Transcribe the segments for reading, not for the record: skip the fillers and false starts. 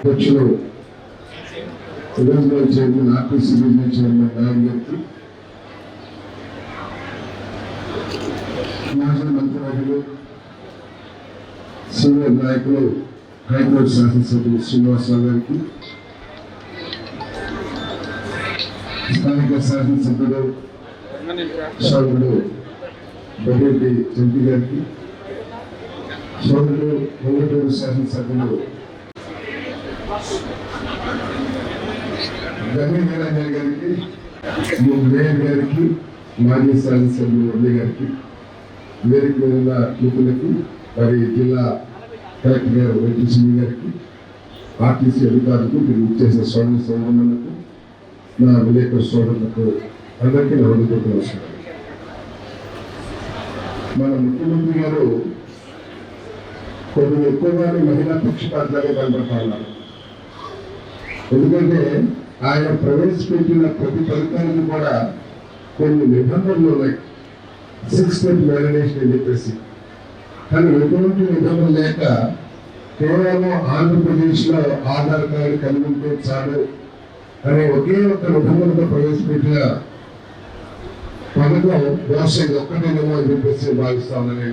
అధ్యక్షులు regional chairman RTC regional chairman Naidu గారికి, మాజీ మంత్రివర్యులు సీనియర్ నాయకులు హైకోర్టు శాసనసభ్యులు శ్రీనివాసరావు గారికి, స్థానిక శాసనసభ్యులు సోదరుడు బడ్డేటి జంపి గారికి, సోదరుడు పొంగటూరు శాసనసభ్యులు గంగీరాజు గారికి, మేయర్ గారికి, మాజీ శాసనసభ్యులు మురళి గారికి, వేదిక మీద ఉన్న మిత్రులకి, మరి జిల్లా కలెక్టర్ గారు వెంకటేశ్వరి గారికి, ఆర్టీసీ అధికారులకు, మీరు ఇచ్చేసిన సోదరు సోదరులకు, నా విలేకరు సోదరులకు అందరికీ నా హృదయపూర్వక నమస్కారం. మన ముఖ్యమంత్రి గారు కొన్ని ఎక్కువగానే మహిళా పక్షపాతాలుగా కనబడతా ఉన్నారు. ఎందుకంటే ఆయన ప్రవేశపెట్టిన ప్రతి పథకానికి కూడా కొన్ని నిబంధనలు ఉన్నాయి, 6 స్టెప్ వ్యాలిడేషన్ అని చెప్పేసి. కానీ ఎటువంటి నిబంధన లేక కేవలం ఆంధ్రప్రదేశ్లో ఆధార్ కార్డు కలిగి ఉంటే చాలు అనే ఒకే ఒక్క నిబంధనతో ప్రవేశపెట్టిన పథకం బహుశా ఒక్కటేనేమో అని చెప్పేసి భావిస్తా ఉన్నాను.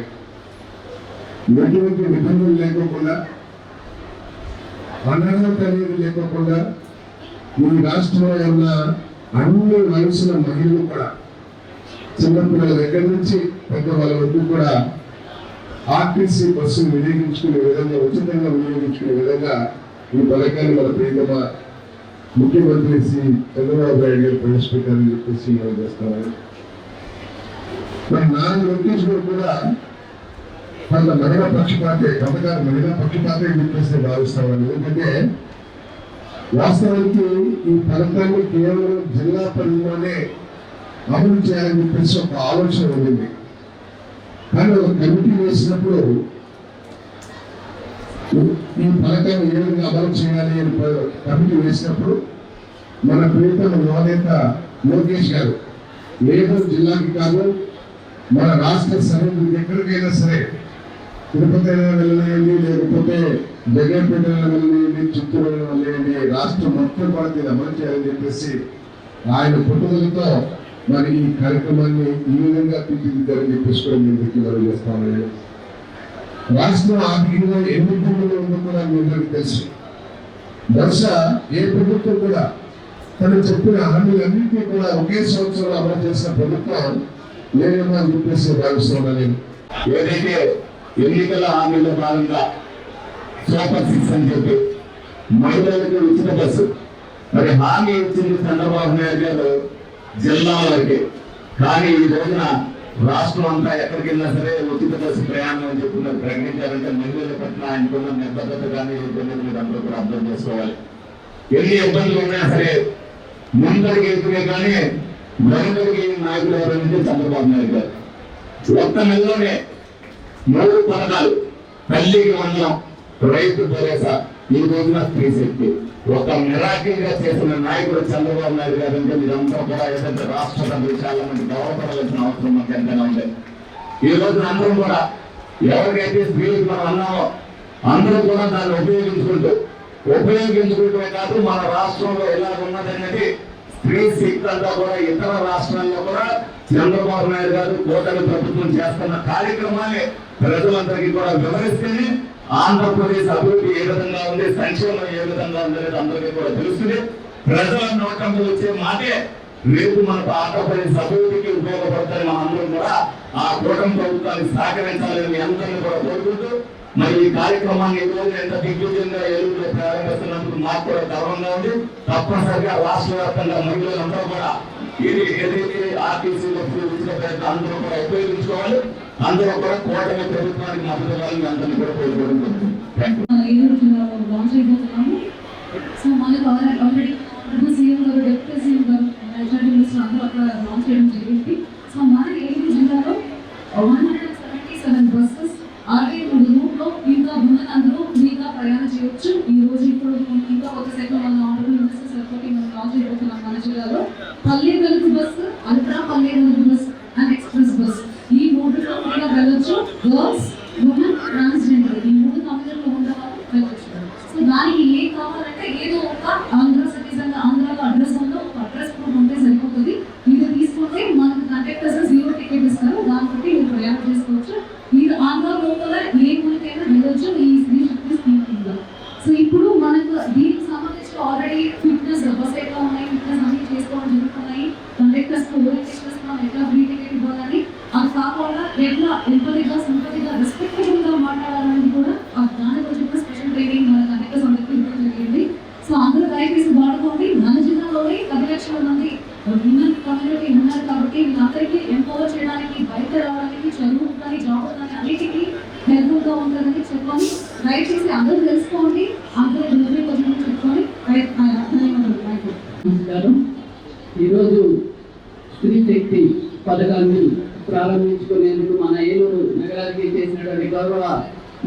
ఎటువంటి నిబంధనలు లేకోకుండా, అనర్హత అనేది లేకోకుండా ఈ రాష్ట్రంలో ఉన్న అన్ని వయసుల మహిళలు కూడా, చిన్నపిల్లల దగ్గర నుంచి పెద్దవాళ్ళ వరకు కూడా ఆర్టీసీ బస్సును వినియోగించుకునే విధంగా, ఉచితంగా వినియోగించుకునే విధంగా ఈ పథకాన్ని మన ప్రియతమ ముఖ్యమంత్రి శ్రీ చంద్రబాబు నాయుడు గారు ప్రవేశపెట్టారని చెప్పేసి మనం చేస్తామని. మరి నాలుగు వెంకటేశ్వర కూడా వాళ్ళ మహిళా పక్షపాతే పథకాలు, మహిళా పక్షపాతే అని చెప్పేసి భావిస్తామని. ఎందుకంటే వాస్తవానికి ఈ పథకాన్ని కేవలం జిల్లా పరిధిలోనే అమలు చేయాలని చెప్పేసి ఒక ఆలోచన ఉండింది. కానీ ఒక కమిటీ వేసినప్పుడు ఈ పథకాన్ని ఏ విధంగా అమలు చేయాలి అని కమిటీ వేసినప్పుడు మన ప్రియతమ యువనేత లోకేష్ గారు, లేదు జిల్లాకి కాదు, మన రాష్ట్ర సరిహద్దు ఎక్కడికైనా సరే, తిరుపతి అయినా వెళ్ళలేండి, లేకపోతే జగన్పేట వెళ్ళలేండి, చిత్తూరు వెళ్ళలేండి, రాష్ట్రం మొత్తం కూడా దీన్ని అమలు చేయాలని చెప్పేసి ఆయన పుట్టుదలతో మరి ఈ కార్యక్రమాన్ని ఈ విధంగా తీర్చిదిద్దారని చెప్పేసి కూడా మీ అందరికీ మనం చేస్తామని. రాష్ట్రం ఆర్థికంగా ఎన్ని ఇబ్బందులు ఉందో కూడా మీ అందరికీ తెలుసు. బహుశా ఏ ప్రభుత్వం కూడా తను చెప్పిన హామీలన్నింటినీ కూడా ఒకే సంవత్సరంలో అమలు చేసిన ప్రభుత్వం లేదేమో అని చెప్పేసి భావిస్తున్నాను నేను. ఏదైతే ఎన్నికల హామీలో భాగంగా సూపర్ 6 అని చెప్పి మహిళలకు ఉచిత బస్సు, మరి హామీ ఇచ్చింది చంద్రబాబు నాయుడు గారు జిల్లా వరకే. కానీ ఈ రోజున రాష్ట్రం అంతా ఎక్కడికి వెళ్ళినా సరే ఉచిత బస్సు ప్రయాణం అని చెప్పి ప్రకటించారంటే మహిళల పట్ల ఆయనకున్న నిబద్ధత కానీ ఇబ్బందులు మీరు అందరూ కూడా అర్థం చేసుకోవాలి. ఎన్ని ఇబ్బందులు ఉన్నా సరే ముందరికి ఎదురే కానీ వెనుకడికి నాయకులు ఎవరంటే చంద్రబాబు నాయుడు గారు. ఒక్క నెలలోనే 3 పథకాలు, తల్లికి వందనం, రైతు భరోసా, ఈ రోజున స్త్రీ శక్తి, ఒక మిరాకిల్గా చేసిన నాయకుడు చంద్రబాబు నాయుడు గారు. అంటే మీరంతా కూడా ఏదంటే రాష్ట్ర ప్రజలు చాలా మంది గౌరవపడాల్సిన అవసరం మనకు ఎంతైనా ఉంది. ఈ రోజున అందరం కూడా ఎవరికైతే స్త్రీలకు మనం అన్నామో అందరూ కూడా దాన్ని ఉపయోగించుకుంటూ కాదు, మన రాష్ట్రంలో ఎలా ఉన్నదనేది స్త్రీ శక్తి అంతా కూడా ఇతర రాష్ట్రాల్లో కూడా చంద్రబాబు నాయుడు గారు కూటమి ప్రభుత్వం చేస్తున్న కార్యక్రమాన్ని ప్రజలందరికీ కూడా వివరిస్తేనే ఆంధ్రప్రదేశ్ అభివృద్ధి ఏ విధంగా ఉంది, సంక్షేమం ఏ విధంగా ఉంది అనేది అందరికీ కూడా తెలుస్తుంది. ప్రజల నోటంలో వచ్చే మాటే రేపు మనకు ఆంధ్రప్రదేశ్ అభివృద్ధికి ఉపయోగపడతాయి. మన అందరం కూడా ఆ కూటమి ప్రభుత్వాన్ని సహకరించాలని మీ అందరినీ కూడా కోరుకుంటూ, మరి ఈ కార్యక్రమాన్ని ఈ రోజు ఎంత దిగ్విజయంగా ఏలూరులో ప్రారంభిస్తున్నందుకు మాకు కూడా గర్వంగా ఉంది. తప్పనిసరిగా రాష్ట్ర వ్యాప్తంగా మహిళలందరూ కూడా ఇది ఏదైతే ఆర్టీసీ ఉచిత ప్రయత్నం అందరూ కూడా ఉపయోగించుకోవాలి. అందరూ కూడా కూటమి ప్రభుత్వానికి మద్దతు ఇవ్వాలని అందరినీ కూడా కోరుకోవడం. సో మన ఏలూరు జిల్లాలో 177 బస్సెస్ 63 రూట్లో ఇంకా ఉన్నందులో ఫ్రీగా ప్రయాణం చేయొచ్చు. ఈ రోజు ఇప్పుడు ఇంకా కొత్త శాఖ మన ఆర్డర్ మినిస్టర్ సరిపోయి మనం లాంచ్ అయిపోతున్నాం. మన జిల్లాలో Palle Velugu bus, ultra Palle Velugu bus and express bus, ఈ 3లో ఫ్రీగా వెళ్ళొచ్చు. గర్ల్స్, ఉమెన్, ట్రాన్స్జెండర్, ఈ 3 కంపెనీల్లో ఉండేవాళ్ళు వెళ్ళొచ్చు. సో దానికి ఏ కావాలి మనం ఎట్లా బ్రీతింగ్ ఇవ్వాలని, అది కాకుండా ఎట్లా ఎంపతిగా సింపతిగా రెస్పెక్టబుల్ గా మాట్లాడాలని కూడా దాని గురించి కూడా స్పెషల్ ట్రైనింగ్ మనకు అనేక సందర్భాలు ఇవ్వడం జరిగింది. సో అందరూ దయచేసి వాడుకోండి. మన జిల్లాలోనే 10 లక్షల మంది విమెన్ కమ్యూనిటీ ఉన్నారు కాబట్టి వీళ్ళందరికీ ఎంపవర్ చేయడానికి, బయట రావడానికి, చదువు కానీ జాబ్ కానీ అన్నిటికీ హెల్ప్ఫుల్ గా ఉంటుందని చెప్పని దయచేసి అందరూ తెలుసుకోండి. అందరూ డెలివరీ కొంచెం చెప్పుకొని నమస్కారం. ఈరోజు స్త్రీ శక్తి పథకాన్ని ప్రారంభించుకునేందుకు మన ఏలూరు నగరానికి చేసినటువంటి గౌరవ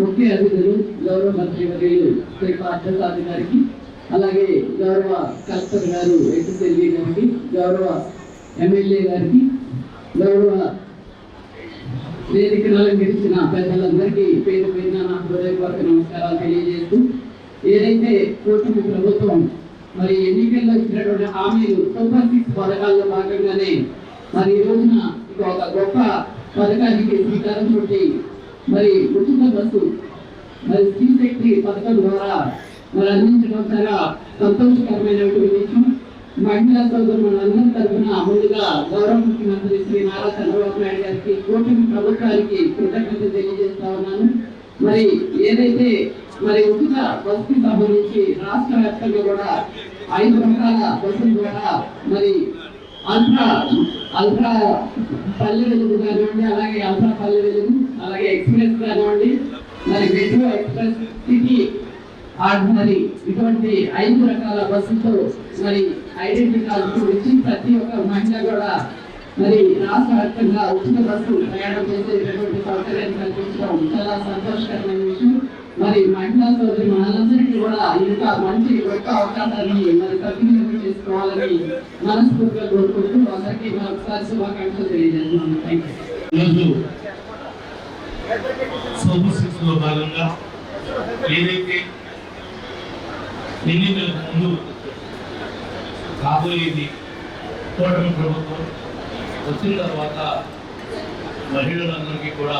ముఖ్య అతిథులు, గౌరవ మంత్రివర్యులు శ్రీ పార్థసారథి గారికి, అలాగే గౌరవ కలెక్టర్ గారు ఎస్ఎస్ఎల్వి గారికి, గౌరవ ఎమ్మెల్యే గారికి, గౌరవ వేదికను అలంకరించిన పెద్దలందరికీ పేరు పేరున నా హృదయపూర్వక నమస్కారాలు తెలియజేస్తూ, ఏదైతే కూటమి ప్రభుత్వం మరి ఎన్నికల్లో ఇచ్చినటువంటి హామీలు సూపర్ 6 పథకాల్లో భాగంగానే మరి ఈ రోజున ఒక గొప్ప పథకానికి శ్రీకారం చుట్టి మరి ఉచిత బస్సు మరి స్త్రీ శక్తి పథకం ద్వారా మరి అందించడం చాలా సంతోషకరమైనటువంటి విషయం. మహిళా సోదరు మనందరి తరఫున ముందుగా గౌరవ ముఖ్యమంత్రి శ్రీ నారా చంద్రబాబు నాయుడు గారికి, కూటమి ప్రభుత్వానికి కృతజ్ఞత తెలియజేస్తా ఉన్నాను. మరి ఏదైతే మరి ఉచిత బస్సుకి సంబంధించి రాష్ట్ర వ్యాప్తంగా కూడా 5 రకాల బస్సుల ద్వారా మరి అల్ట్రా పల్లె వెలుగు కానివ్వండి, అలాగే అల్ట్రా పల్లె వెలుగు, అలాగే ఎక్స్ప్రెస్ కానివ్వండి, మరి మెట్రో ఎక్స్ప్రెస్, సిటీ ఆర్డినరీ, ఇటువంటి 5 రకాల బస్సులతో మరి ఐడెంటిటీ కార్డు ఇచ్చి ప్రతి ఒక్క మహిళ కూడా మరి రాష్ట్ర వ్యాప్తంగా ఉచిత బస్సు ప్రయాణం చేసేటటువంటి సౌకర్యాన్ని కల్పించడం చాలా సంతోషకరమైన విషయం. మరి మహిళా సోదరి మనందరికీ కూడా ఇంకా మంచి గొప్ప అవకాశాన్ని మరి సద్వినియోగం చేసుకోవాలని మనస్ఫూర్తిగా కోరుకుంటూ అందరికీ మరొకసారి శుభాకాంక్షలు తెలియజేస్తున్నాను. Thank you. సూపర్ 6 లో భాగంగా ఏదైతే ఎన్నికలకు ముందు రాబోయేది కూటమి ప్రభుత్వం వచ్చిన తర్వాత మహిళలందరికీ కూడా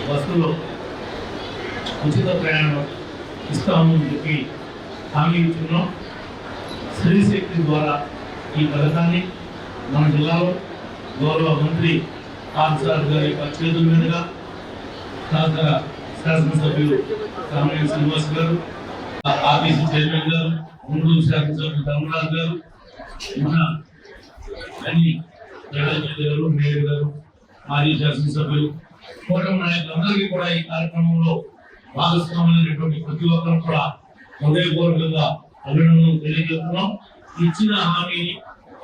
బస్సులో ఉచిత ప్రయాణం ఇస్తామని చెప్పి హామీ ఇచ్చున్నాం. స్త్రీ శక్తి ద్వారా ఈ పథకాన్ని మన జిల్లాలో గౌరవ మంత్రి పార్థసారథి గారి యొక్క చేతుల మీదుగా సహకార శాసనసభ్యులు కామినేని శ్రీనివాస్ గారు, ఆర్టీసీ చైర్మన్ గారు, గుంటూరు శాసనసభ్యులు ధర్మరాజు గారు, మన అన్ని జగన్మోహన్ గారు, మేయర్ గారు, మాజీ శాసనసభ్యులు, కూటమి నాయకులందరికీ కూడా ఈ కార్యక్రమంలో భాగస్వామైనటువంటి ప్రతి ఒక్కరు కూడా హృదయపూర్వకంగా అభినందనలు తెలియజేస్తున్నాం. ఇచ్చిన హామీని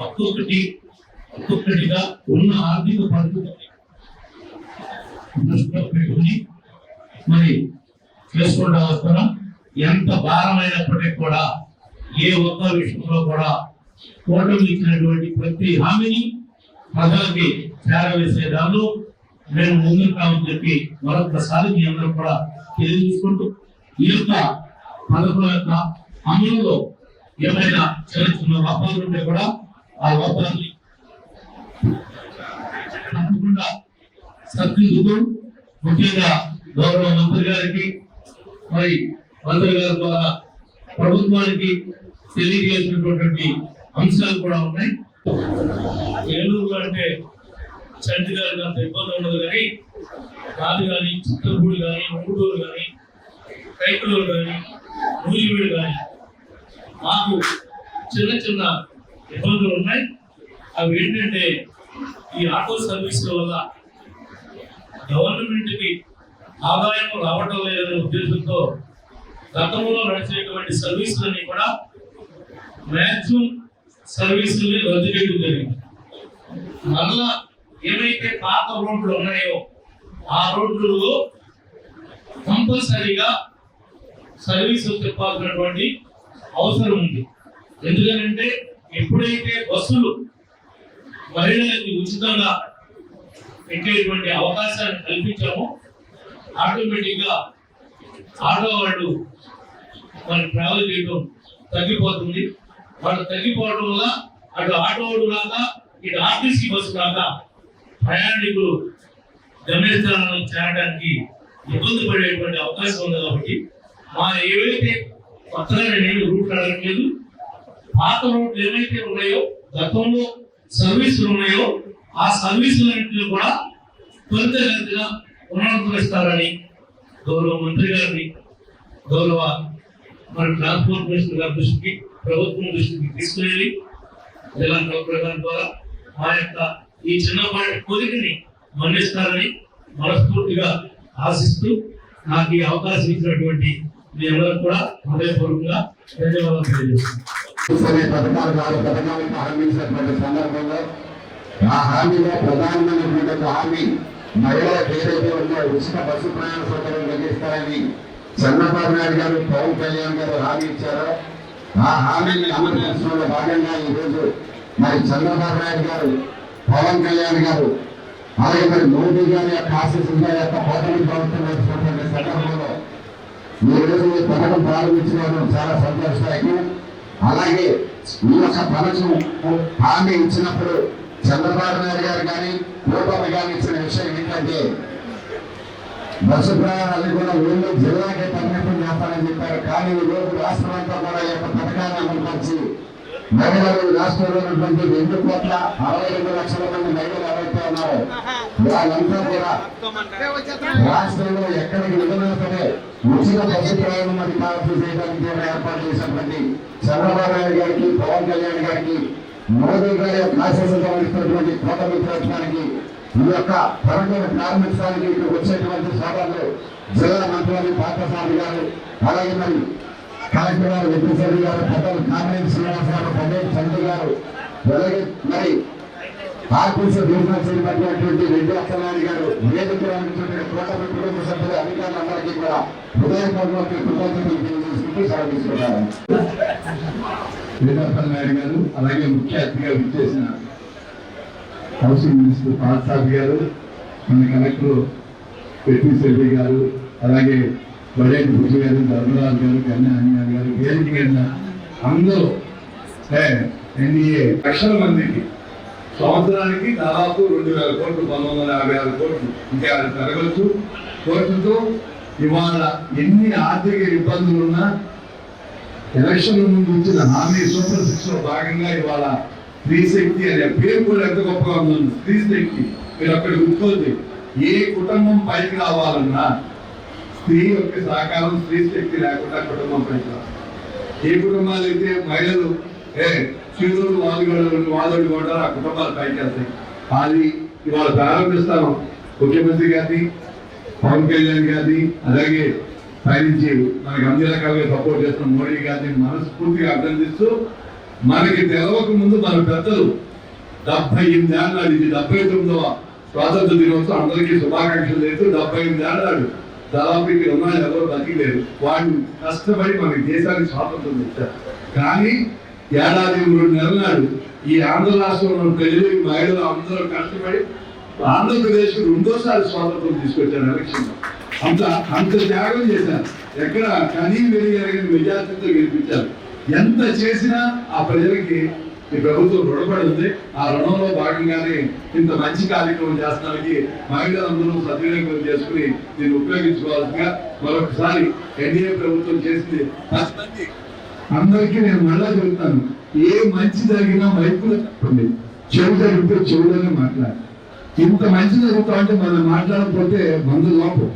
ఒక్కొక్కటిగా ఉన్న ఆర్థిక పరిస్థితిని దృష్టిలో పెట్టుకుని మరి చేసుకుంటూ వస్తున్నాం. ఎంత భారమైనప్పటికీ కూడా ఏ ఒక్క విషయంలో కూడా కూటమి ఇచ్చినటువంటి ప్రతి హామీని ప్రజలకి చేరవేసే దానిలో మేము ముందుంటామని చెప్పి మరొకసారి మీ అందరూ కూడా తెలియజేసుకుంటూ, ఈ యొక్క పథకం యొక్క అమలులో ఏమైనా చిన్న చిన్న లోపాలు ఉంటే కూడా ఆ లోపాలని తప్పకుండా సరిదిద్దుతూ, ముఖ్యంగా గౌరవ మంత్రి గారికి మరి మంత్రి గారి ద్వారా ప్రభుత్వానికి తెలియజేసినటువంటి అంశాలు కూడా ఉన్నాయి. ఏలూరు అంటే చంటి గారికి అంత ఇబ్బంది ఉండదు, కానీ కాదు కానీ చిత్తూరు కానీ ఉంగుటూరు కానీ కైకలూరు కానీ నూజివీడు కానీ మాకు చిన్న చిన్న ఇబ్బందులు ఉన్నాయి. అవి ఏంటంటే ఈ ఆటో సర్వీసుల వల్ల గవర్నమెంట్కి ఆదాయం రావటం లేదనే ఉద్దేశంతో గతంలో నడిచేటువంటి సర్వీసులన్నీ కూడా మ్యాక్సిమం సర్వీసుల్ని రద్దు చేయడం జరిగింది. మళ్ళా ఏవైతే పాత రోడ్లు ఉన్నాయో ఆ రోడ్లలో కంపల్సరీగా సర్వీసులు చెప్పాల్సినటువంటి అవసరం ఉంది. ఎందుకంటే ఎప్పుడైతే బస్సులు మహిళలకి ఉచితంగా పెట్టేటువంటి అవకాశాన్ని కల్పించామో ఆటోమేటిక్ గా ఆటో వాళ్ళు మరి ట్రావెల్ చేయడం తగ్గిపోతుంది. వాళ్ళు తగ్గిపోవడం వల్ల అటు ఆటో లాగా ఇటు ఆర్టీసీ బస్సు లాగా ప్రయాణికులు గమ్యస్థానాలను చేరడానికి ఇబ్బంది పడేటువంటి అవకాశం ఉంది. కాబట్టి మా ఏవైతే కొత్తగా నేను రూట్ అడగట్లేదు, పాత రోడ్లు ఏవైతే ఉన్నాయో గతంలో సర్వీసులు ఉన్నాయో ఆ సర్వీసులన్నింటినీ కూడా త్వరితగతిగా పునరుద్ధరిస్తారని గౌరవ మంత్రి గారిని, గౌరవ మన ట్రాన్స్పోర్ట్ మినిస్టర్ గారి దృష్టికి, ప్రభుత్వం దృష్టికి తీసుకువెళ్ళి జిల్లా కలెక్టర్ గారి ద్వారా మా యొక్క ఈ చిన్నపాటి కోరికని మన్నిస్తారని మనస్ఫూర్తిగా ఆశిస్తూ నాకు ఈ అవకాశం ఇచ్చినటువంటి మీ అందరూ కూడా హృదయపూర్వకంగా ధన్యవాదాలు తెలియజేస్తున్నాను. పథకాలకు హామీసినటువంటి సందర్భంలో ఆ హామీలో ప్రధానమైనటువంటి హామీ మహిళలకు ఏదైతే ఉందో ఉచిత బస్సు ప్రయాణ సౌకర్యం కలిగిస్తారని చంద్రబాబు నాయుడు గారు, పవన్ కళ్యాణ్ గారు హామీ ఇచ్చారో ఆ హామీని అమలు చేయడంలో భాగంగా ఈరోజు మరి చంద్రబాబు నాయుడు గారు, పవన్ కళ్యాణ్ గారు, అలాగే మరి మోదీ గారి యొక్క ఆశీస్సుల యొక్క పోటీ ప్రభుత్వం నడుస్తున్నటువంటి సందర్భంలో ఈ రోజు ఈ పథకం ప్రారంభించడం చాలా సంతోషదాయకం. అలాగే ఈ యొక్క పథకం హామీ ఇచ్చినప్పుడు చంద్రబాబు నాయుడు గారు కానీ కూటమి కానీ ఇచ్చిన విషయం ఏంటంటే బస్సు ప్రయాణాలు కూడా ఊళ్ళో జిల్లాకే పరిమితం చేస్తారని చెప్పారు. కానీ ఈ రోజు రాష్ట్రం అంతా కూడా ఈ యొక్క పథకాన్ని అమలుపరిచి మహిళలు రాష్ట్రంలో ఉన్నటువంటి 2,62,00,000 మంది మహిళలు ఎవరైతే ఉన్నారో వాళ్ళంతా కూడా రాష్ట్రంలో ఎక్కడికి వెళ్ళినా సరే ఉచిత బస్సు ప్రయాణం అధికారులు చేయడానికి కూడా ఏర్పాటు చేసినటువంటి చంద్రబాబు నాయుడు గారికి, పవన్ కళ్యాణ్ గారికి, మోదీ గారి యొక్క ఆశీస్సులతో ఇస్తున్నటువంటి కూటమి ప్రభుత్వానికి ఈ యొక్క పథకాన్ని ప్రారంభించడానికి ఇక్కడ వచ్చేటువంటి సోదరులు జిల్లా మంత్రులు పార్థసారథి గారు, అలాగే మరి కలెక్టర్ గారు వెంకటేశ్వర గారు, పెద్దలు కామినేని శ్రీనివాస్ గారు, పెద్దలు చంద్ర గారు, అలాగే మరి RTC divisional chairman Reddy Appalanaidu గారు, వేదికలో కూటమి కుటుంబ సభ్యులు, అధికారులందరికీ కూడా హృదయపూర్వక కృతజ్ఞతలు తెలియజేసుకుంటూ సెలవు తీసుకున్నారు. అప్పలనాయుడు గారు, అలాగే ముఖ్య అతిథిగా విచ్చేసిన హౌసింగ్ మినిస్టర్ పార్థసారథి గారు, మన కలెక్టర్ వెంకటేశ్వర గారు, అలాగే బడేటి భుజి గారు, ధర్మరాజు గారు, కన్యాని గారు, వేదిక అందరూ ఎన్డీఏ లక్షల మందికి సంవత్సరానికి దాదాపు 2,000 కోట్లు, 956 కోట్లు ఇంకా అది పెరగచ్చు కోట్లతో ఇవాళ ఎన్ని ఆర్థిక ఇబ్బందులున్నా ఎలక్షన్ ముందు ఇచ్చిన హామీ సూపర్ 6 లో భాగంగా ఇవాళ స్త్రీ శక్తి అనే పేరు కూడా ఎంత గొప్పగా ఉంది. స్త్రీ శక్తి మీరు అక్కడ గుర్తుకోండి, ఏ కుటుంబం పైకి రావాలన్నా స్త్రీ యొక్క సహకారం, స్త్రీ శక్తి లేకుండా కుటుంబం పైకి రావాలి. ఏ కుటుంబాలు అయితే మహిళలు చీరులు వాదోడు కూడా ఆ కుటుంబాలు పైకి వెళ్తాయి. అది ఇవాళ ప్రారంభిస్తాను. ముఖ్యమంత్రి గారిని, పవన్ కళ్యాణ్ గారిని, అలాగే పైనుంచి మనకి అన్ని రకాలుగా సపోర్ట్ చేస్తున్న మోడీ గారిని మనస్ఫూర్తిగా అభినందిస్తూ, మనకి తెలవక ముందు మన పెద్దలు 78 ఏళ్ళ నాడు, ఇది 79వ స్వాతంత్ర దినోత్సవం, అందరికీ శుభాకాంక్షలు చేస్తూ 78 ఏళ్ళ నాడు దాదాపు ఇక్కడ ఉన్న ఎవరు బతికలేరు. వాళ్ళు కష్టపడి మనకి దేశానికి స్వాతంత్రం ఇచ్చారు. కానీ ఏడాది 3 నెలల నాడు ఈ ఆంధ్ర రాష్ట్రంలో ప్రజలు, మహిళలు అందరూ కష్టపడి ఆంధ్రప్రదేశ్ 2వ స్వాతంత్రం తీసుకొచ్చారు. ఎలక్షన్ అంత త్యాగం చేశారు. ఎక్కడ కనీ వెలిగిన మెజార్టీతో గెలిపించారు. ఎంత చేసినా ఆ ప్రజలకి ఈ ప్రభుత్వం రుణపడి ఉంది. ఆ రుణంలో భాగంగానే ఇంత మంచి కార్యక్రమం చేస్తానికి మహిళలందరూ సద్వినియోగం చేసుకుని దీన్ని ఉపయోగించుకోవాల్సిందిగా మరొకసారి ఎన్డీఏ ప్రభుత్వం చేసింది. అందరికీ నేను మళ్ళా చెబుతాను, ఏ మంచి జరిగినా మైకులో చెప్పండి, చెడు జరిగితే చెడులోనే మాట్లాడాలి. ఇంత మంచి జరుగుతా అంటే మనం మాట్లాడకపోతే మందు లోపం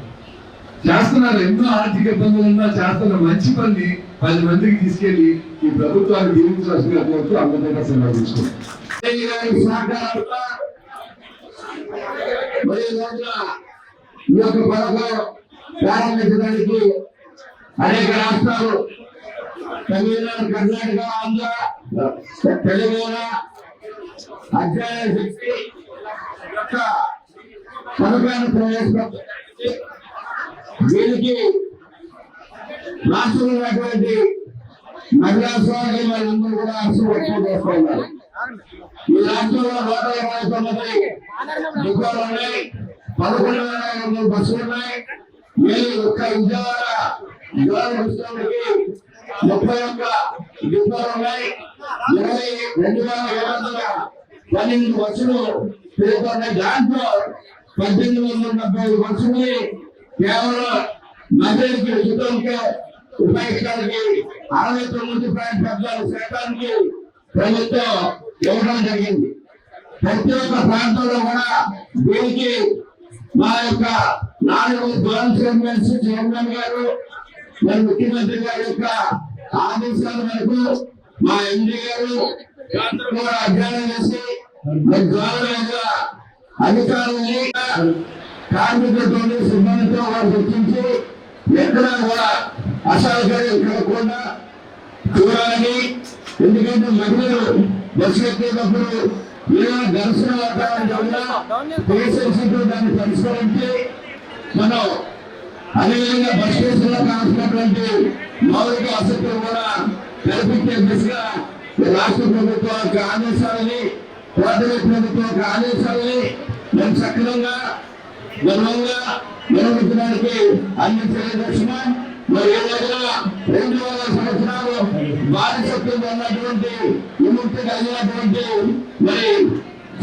చేస్తున్నారు. ఎన్నో ఆర్థిక ఇబ్బందులు ఉన్నా చేస్తున్న మంచి పని 10 మందికి తీసుకెళ్లి ఈ ప్రభుత్వాన్ని దీవించాల్సిందిగా కోరుతూ అందరికీ సెలవు తీసుకుంటాం. ఈ యొక్క పథకం ప్రారంభించడానికి అనేక రాష్ట్రాలు, తమిళనాడు, కర్ణాటక, ఆంధ్ర, తెలంగాణ, అధ్యయన శక్తి యొక్క పథకాన్ని ప్రవేశపెట్టారు. దీనికి రాష్ట్రంలో ఉన్నటువంటి మహిళా సోదరి వాళ్ళందరూ కూడా అర్హత వ్యక్తం చేస్తున్నారు. ఈ రాష్ట్రంలో 129 డిపోలు ఉన్నాయి, 11,500 బస్సులు ఉన్నాయి. ఒక్క విజయవాడ విజయవాడకి 31 డిపోలు ఉన్నాయి. 22,712 బస్సులు తిరుగుతున్నాయి. దాంట్లో 1,870 బస్సులు కేవలం మహిళలకి ఉచితంగా ఉపయోగించడానికి 69.14 శాతానికి ప్రభుత్వం ఇవ్వడం జరిగింది. ప్రతి ఒక్క ప్రాంతంలో కూడా దీనికి మా యొక్క 4 జోన్ చైర్మన్ గారు మరి ముఖ్యమంత్రి గారి యొక్క ఆదేశాల మేరకు మా ఎండి గారు కూడా అధ్యయనం చేసి జోన్ల యొక్క అధికారుల్ని కార్మికులతో సిబ్బందితో వారు చర్చించి ఎక్కడ కూడా అసౌకర్యం కలగకుండా చూడాలని, ఎందుకంటే మహిళలు బస్సు ఎక్కేటప్పుడు ఏదైనా ఘర్షణ వాతావరణం ఉన్నా కేసీసీతో దాన్ని పరిష్కరించి మనం అదేవిధంగా బస్ స్టేషన్ లో కావాల్సినటువంటి మౌలిక వసతులు కూడా కల్పించే దిశగా రాష్ట్ర ప్రభుత్వం యొక్క ఆదేశాలని, కేంద్ర ప్రభుత్వం యొక్క ఆదేశాలని మేము సక్రమంగా గర్వంగా నిర్వహించడానికి అన్ని తెలియదర్శన మరి ఏదైనా 200 సంవత్సరాలు బానిసత్వం ఉన్నటువంటి విముక్తి కలిగినటువంటి మరి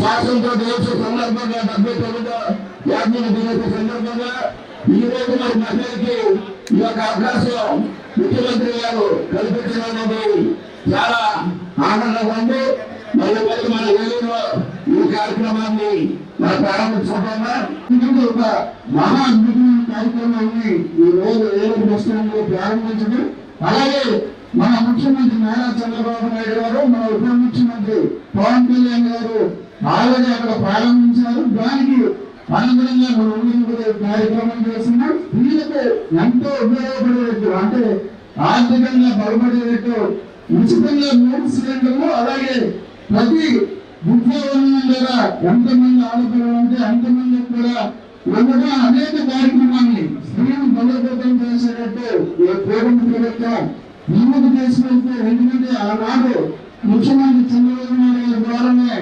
స్వాతంత్ర దినోత్సవ సందర్భంగా 79వ జాతీయ దినోత్సవ సందర్భంగా ఈ రోజు మరి మహిళలకి ఈ యొక్క అవకాశం ముఖ్యమంత్రి గారు కల్పించడం అనేది చాలా ఆనందంగా ఉంది. మరి మన ఏలూరులో ఈ కార్యక్రమాన్ని మన ప్రారంభించుకుంటున్నా. ఎందుకంటే ఒక మహా అద్భుతమైన కార్యక్రమాన్ని ఈ రోజు ఏలూరు బస్ స్టాండ్ లో ప్రారంభించడం, అలాగే మన ముఖ్యమంత్రి నారా చంద్రబాబు నాయుడు గారు, మన ఉప ముఖ్యమంత్రి పవన్ కళ్యాణ్ గారు ఆల్రెడీ అక్కడ ప్రారంభించారు. దానికి అనుగుణంగా మనం కూడా కార్యక్రమం చేస్తున్నాం. వీళ్ళకు ఎంతో ఉపయోగపడేట్టు, అంటే ఆర్థికంగా బలపడేటట్టు ఉచితంగా 3 సిలిండర్లు, అలాగే ప్రతి ఉద్యోగం ద్వారా ఎంతమంది ఆడపిల్లలు ఉంటే అంతమంది కూడా ఉండగా అనేక కార్యక్రమాన్ని స్త్రీలు బలోపేతం చేసేటట్టు కోరుకుంటు ప్రభుత్వం ముందుకు తీసుకెళ్తే, ఎందుకంటే ఆనాడు ముఖ్యమంత్రి చంద్రబాబు నాయుడు గారి ద్వారానే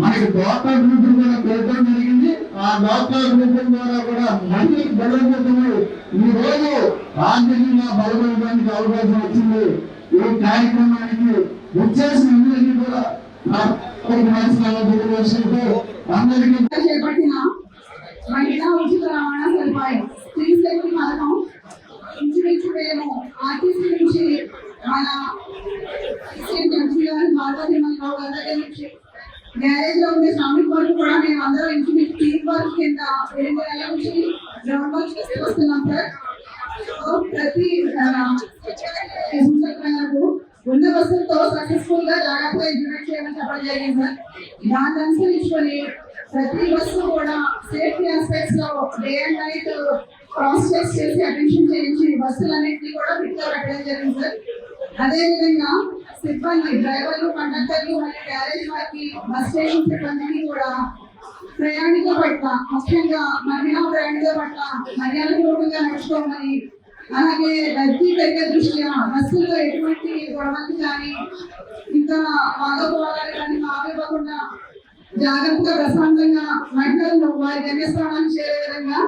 మనకి డ్వాక్రా గ్రూపులు కూడా పెట్టడం జరిగింది. ఆ డ్వాక్రా గ్రూపుల ద్వారా కూడా మహిళలకు బలోపేతమై ఈ రోజు ఆర్థికంగా బలపడడానికి అవకాశం వచ్చింది. ఈ కార్యక్రమానికి వచ్చేసిన అందరికీ కూడా అందరికీ చేపట్టిన మహిళా ఉచిత రవాణా సదుపాయం స్త్రీ శక్తి పథకం ఇంచుమించు మేము ఆర్టీసీ నుంచి మన భారతీరావు గారి దగ్గర నుంచి గ్యారేజ్ లో ఉండే శ్రామిక వరకు కూడా మేము అందరం ఇంచుమించు టీమ్ వర్క్ కింద 2 నెలల నుంచి గ్రౌండ్ వర్క్ చేస్తూ వస్తున్నాం సార్. ప్రతి ఉన్న బస్సులతో సక్సెస్ఫుల్ గా జాగ్రత్తగా ఇంప్లిమెంట్ చేయమని చెప్పడం జరిగింది సార్. దాన్ని అనుసరించుకొని ప్రతి బస్సు కూడా సేఫ్టీ ఆస్పెక్ట్స్ లో day and night cross check చేసి అటెన్షన్ చేయించి బస్సులన్నింటినీ కూడా ఫిట్ గా పెట్టడం జరిగింది సార్. అదే విధంగా సిబ్బంది డ్రైవర్లు, కండక్టర్లు మరియు గ్యారేజ్ వారికి బస్ స్టేషన్ సిబ్బందికి కూడా ప్రయాణికుల పట్ల, ముఖ్యంగా మహిళా ప్రయాణికుల పట్ల మర్యాదపూర్వకంగా నడుచుకోమని, అలాగే రద్దీ పెరిగే దృష్ట్యా బస్సుల్లో ఎటువంటి గొడవలు కానీ ఇంకా వాదోపవాదాలు కానీ ఆవివ్వకుండా జాగ్రత్తగా ప్రశాంతంగా మహిళలు వారి గమ్యస్థానాన్ని చేరే విధంగా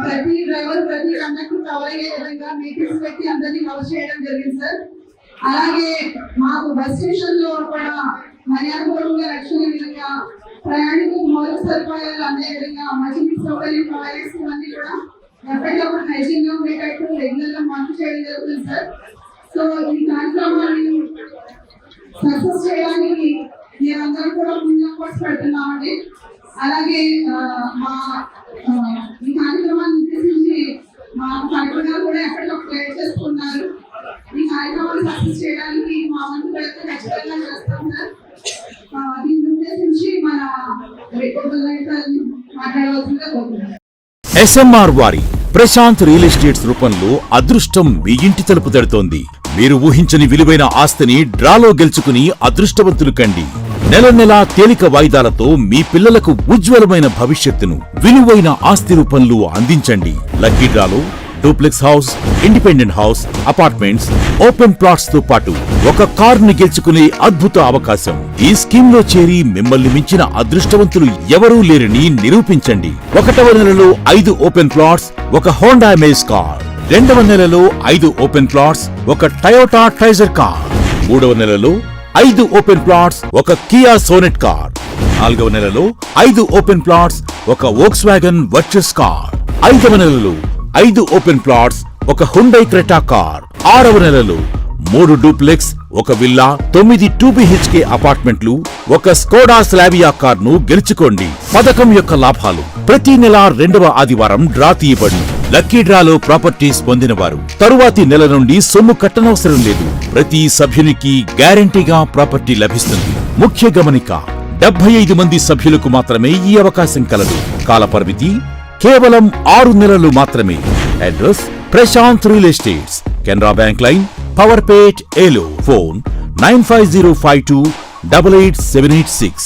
ప్రతి డ్రైవర్, ప్రతి కండక్టర్ కవర్ అయ్యే విధంగా మీటింగ్స్ పెట్టి అందరినీ కవర్ చేయడం జరిగింది సార్. అలాగే మాకు బస్ స్టేషన్ లో కూడా మర్యాదపూర్వకంగా రక్షణ విధంగా ప్రయాణికులకు మౌలిక సదుపాయాలు అందే విధంగా మంచినీటి సౌకర్యం, టాయిలెట్స్ ఇవన్నీ కూడా ఎప్పటికప్పుడు హైజీన్ గా ఉండేటట్టు రెగ్యులర్ గా మార్పు చేయడం జరుగుతుంది సార్. సో ఈ కార్యక్రమాన్ని సక్సెస్ చేయడానికి మేమందరం కూడా ముందు ఎఫర్ట్స్ పెడుతున్నామండి. అలాగే మా ఈ కార్యక్రమాన్ని ఉద్దేశించి మా కలెక్టర్ కూడా ఎప్పటికప్పుడు గైడ్ చేసుకున్నారు. ఈ కార్యక్రమాన్ని సక్సెస్ చేయడానికి మా వంతు ప్రయత్నం ఖచ్చితంగా చేస్తాం సార్. దీన్ని ఉద్దేశించి మన మాట్లాడవలసిందిగా కోరుతున్నాం. SMR వారి ప్రశాంత్ రియల్ ఎస్టేట్స్ రూపంలో అదృష్టం మీ ఇంటి తలుపు తడుతోంది. మీరు ఊహించని విలువైన ఆస్తిని డ్రాలో గెలుచుకుని అదృష్టవంతులు కండి. నెల నెలా తేలిక వాయిదాలతో మీ పిల్లలకు ఉజ్వలమైన భవిష్యత్తును విలువైన ఆస్తి రూపంలో అందించండి. లక్కీ డ్రాలో duplex house, independent house, apartments, open plots తో పాటు ఒక కారుని గెలుచుకునే అద్భుత అవకాశం. ఈ స్కీమ్ లో చేరి మిమ్మల్ని మించిన అదృష్టవంతులు ఎవరూ లేరని నిరూపించండి. 1వ నెలలో 5 ఓపెన్ ప్లాట్స్, ఒక హోండా అమేజ్ కార్. 2వ నెలలో 5 ఓపెన్ ప్లాట్స్, ఒక టయోటా ట్రైజర్ కార్. 3వ నెలలో 5 ఓపెన్ ప్లాట్స్, ఒక కియా సోనెట్ కార్. 4వ నెలలో 5 ఓపెన్ ప్లాట్స్, ఒక వోక్స్వాగన్ వర్చస్ కార్. 5వ నెలలో 5 ఓపెన్ ప్లాట్స్, ఒక హుండై క్రెటా కార్. 6వ నెలలో 3 డూప్లెక్స్, 1 విల్లా, 9 2BHK అపార్ట్మెంట్లు, 1 స్కోడా స్లావియా కార్ను గెలుచుకోండి. పథకం యొక్క లాభాలు: ప్రతి నెల 2వ ఆదివారం డ్రా తీయబడును. లక్కీ డ్రాలో ప్రాపర్టీస్ పొందినవారు తరువాతి నెల నుండి సొమ్ము కట్టనవసరం లేదు. ప్రతి సభ్యునికి గ్యారంటీగా ప్రాపర్టీ లభిస్తుంది. ముఖ్య గమనిక: 75 మంది సభ్యులకు మాత్రమే ఈ అవకాశం కలదు. కాలపరిమితి కేవలం 6 నెలలు మాత్రమే. Address: Prashant real estates, Canara bank line, Powerpet, Eluru. Phone 9505288786.